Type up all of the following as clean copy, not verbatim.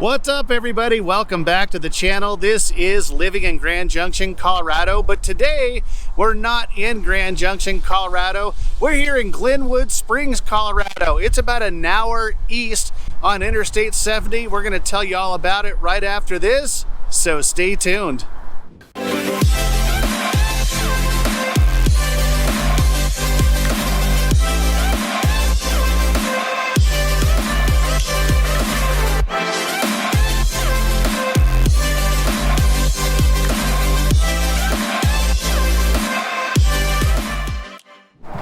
What's up, everybody? Welcome back to the channel. This is Living in Grand Junction, Colorado, but today we're not in Grand Junction, Colorado. We're here in Glenwood Springs, Colorado. It's about an hour east on Interstate 70. We're going to tell you all about it right after this, so stay tuned.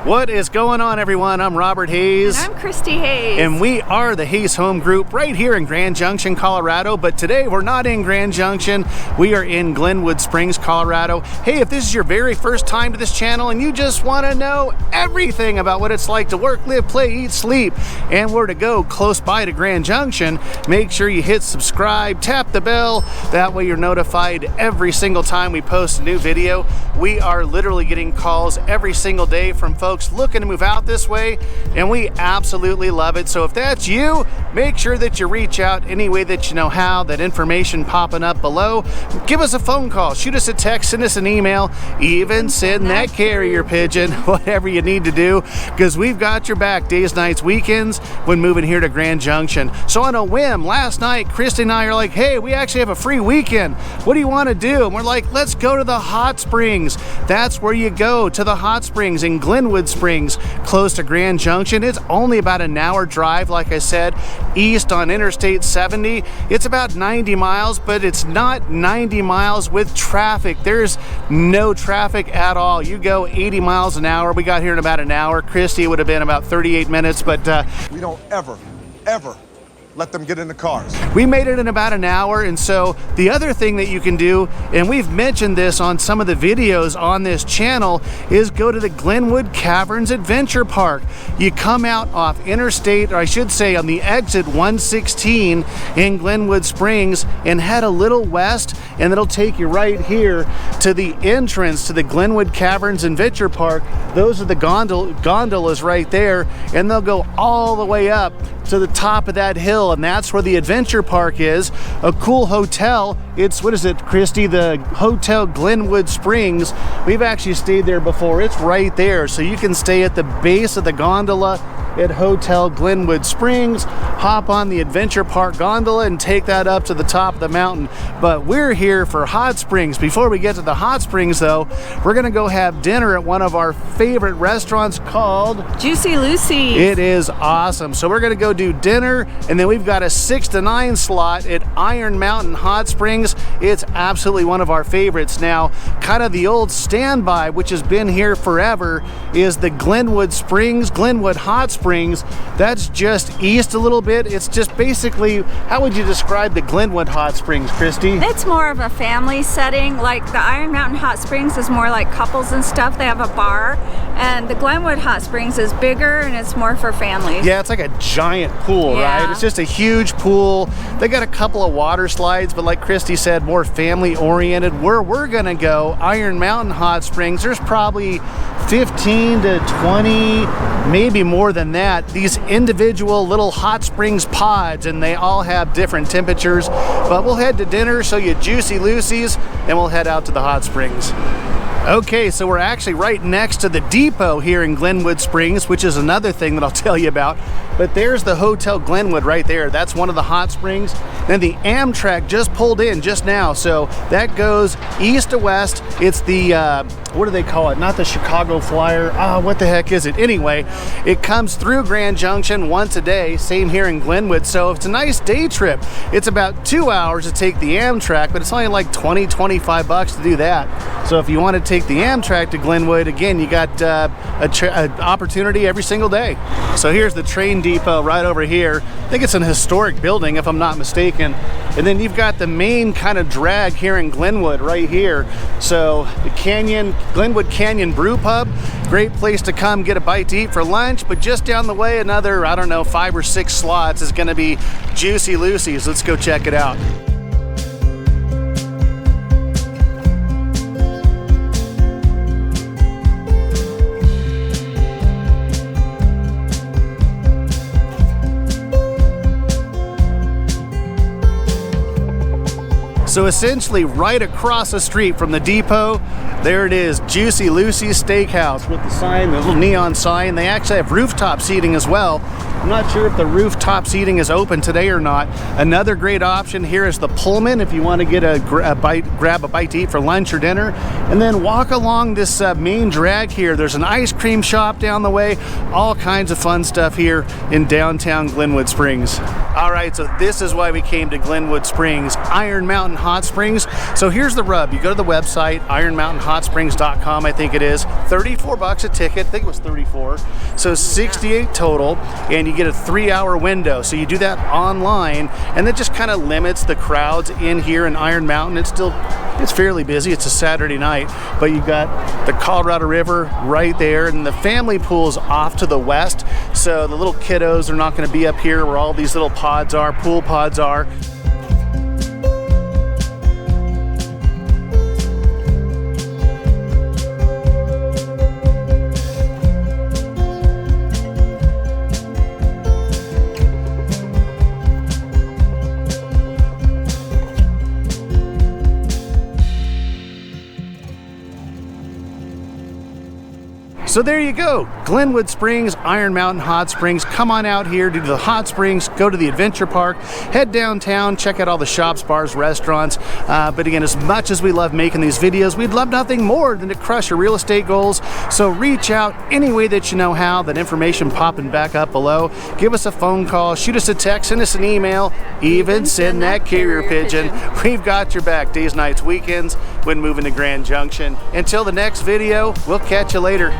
What is going on, everyone? I'm Robert Hayes. And I'm Christie Hayes. And we are the Hayes Home Group right here in Grand Junction, Colorado. But today we're not in Grand Junction. We are in Glenwood Springs, Colorado. Hey, if this is your very first time to this channel and you just want to know everything about what it's like to work, live, play, eat, sleep, and where to go close by to Grand Junction, make sure you hit subscribe, tap the bell. That way you're notified every single time we post a new video. We are literally getting calls every single day from folks looking to move out this way, and we absolutely love it. So if that's you, make sure that you reach out any way that you know how. That information popping up below. Give us a phone call, shoot us a text, send us an email, even send that carrier pigeon, whatever you need to do, because we've got your back days, nights, weekends when moving here to Grand Junction. So on a whim, last night Christy and I are like, hey, we actually have a free weekend. What do you want to do? And we're like, let's go to the hot springs. That's where you go, to the hot springs in Glenwood Springs, close to Grand Junction. It's only about an hour drive, like I said, east on Interstate 70. It's about 90 miles, but it's not 90 miles with traffic. There's no traffic at all. You go 80 miles an hour. We got here in about an hour. Christie would have been about 38 minutes, but we don't ever let them get in the cars. We made it in about an hour. And so the other thing that you can do, and we've mentioned this on some of the videos on this channel, is go to the Glenwood Caverns Adventure Park. You come out off Interstate, or I should say on the exit 116 in Glenwood Springs, and head a little west, and it'll take you right here to the entrance to the Glenwood Caverns Adventure Park. Those are the gondolas right there, and they'll go all the way up to the top of that hill, and that's where the adventure park is. A cool hotel. It's, what is it, Christy? The Hotel Glenwood Springs. We've actually stayed there before. It's right there, so you can stay at the base of the gondola at Hotel Glenwood Springs, hop on the adventure park gondola and take that up to the top of the mountain. But we're here for hot springs. Before we get to the hot springs though, we're gonna go have dinner at one of our favorite restaurants called Juicy Lucy's. It is awesome. So we're gonna go do dinner, and then we've got a 6 to 9 slot at Iron Mountain Hot Springs. It's absolutely one of our favorites. Now, kind of the old standby, which has been here forever, is the Glenwood Springs, Glenwood Hot Springs. That's just east a little bit. It's just basically, how would you describe the Glenwood Hot Springs, Christy? It's more of a family setting. Like the Iron Mountain Hot Springs is more like couples and stuff. They have a bar, and the Glenwood Hot Springs is bigger and it's more for families. Yeah, it's like a giant pool, Yeah. right? It's just a huge pool. They got a couple of water slides, but like Christy said, more family oriented. Where we're gonna go, Iron Mountain Hot Springs, there's probably 15 to 20, maybe more than that, these individual little hot springs pods, and they all have different temperatures. But we'll head to dinner, show you Juicy Lucy's, and we'll head out to the hot springs. Okay, so we're actually right next to the depot here in Glenwood Springs, which is another thing that I'll tell you about. But there's the Hotel Glenwood right there. That's one of the hot springs. Then the Amtrak just pulled in just now, so that goes east to west. It's the, what do they call it? Not the Chicago Flyer. What the heck is it? Anyway, it comes through Grand Junction once a day, same here in Glenwood. So it's a nice day trip. It's about 2 hours to take the Amtrak, but it's only like 20, 25 bucks to do that. So if you want to take the Amtrak to Glenwood, again, you got an opportunity every single day. So here's the train depot right over here. I think it's an historic building, if I'm not mistaken. And then you've got the main kind of drag here in Glenwood right here. So the Glenwood Canyon Brew Pub, great place to come get a bite to eat for lunch. But just down the way, another, I don't know, 5 or 6 slots is gonna be Juicy Lucy's. Let's go check it out. So essentially right across the street from the depot, there it is, Juicy Lucy's Steakhouse with the sign, the little neon sign. They actually have rooftop seating as well. I'm not sure if the rooftop seating is open today or not. Another great option here is the Pullman if you want to get grab a bite to eat for lunch or dinner. And then walk along this main drag here. There's an ice cream shop down the way. All kinds of fun stuff here in downtown Glenwood Springs. All right, so this is why we came to Glenwood Springs, Iron Mountain Hot Springs. So here's the rub. You go to the website, ironmountainhotsprings.com, I think it is. 34 bucks a ticket. I think it was 34. So 68 total, and you get a 3-hour window. So you do that online, and that just kind of limits the crowds in here in Iron Mountain. It's fairly busy. It's a Saturday night, but you got the Colorado River right there, and the family pool's off to the west. So the little kiddos are not going to be up here where all these little pods are, pool pods are. So there you go, Glenwood Springs, Iron Mountain Hot Springs. Come on out here to the hot springs, go to the adventure park, head downtown, check out all the shops, bars, restaurants. But again, as much as we love making these videos, we'd love nothing more than to crush your real estate goals. So reach out any way that you know how. That information popping back up below. Give us a phone call, shoot us a text, send us an email, even send that carrier pigeon. We've got your back days, nights, weekends when moving to Grand Junction. Until the next video, we'll catch you later.